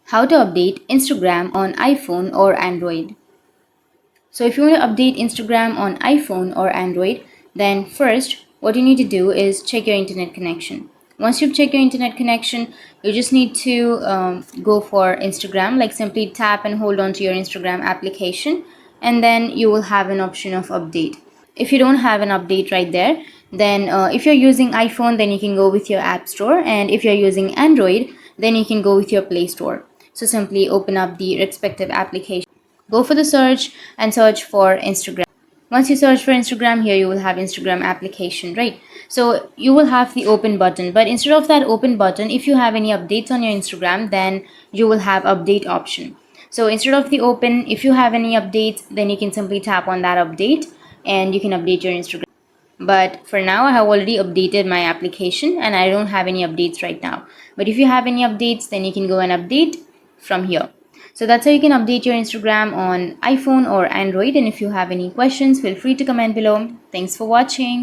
How to update Instagram on iPhone or Android. So if you want to update Instagram on iPhone or Android, then first what you need to do is check your internet connection. Once you've checked your internet connection, you just need to go for Instagram, like simply tap and hold on to your Instagram application, and then you will have an option of update. If you don't have an update right there, then if you're using iPhone, then you can go with your app store, and if you're using Android, then you can go with your Play Store. So simply open up the respective application, go for the search and search for Instagram. Once you search for Instagram, here you will have Instagram application, right? So you will have the open button, but instead of that open button, if you have any updates on your Instagram, then you will have update option. So instead of the open, if you have any updates, then you can simply tap on that update and you can update your Instagram. But for now, I have already updated my application and I don't have any updates right now. But if you have any updates, then you can go and update from here. So that's how you can update your Instagram on iPhone or Android. And if you have any questions, feel free to comment below. Thanks for watching.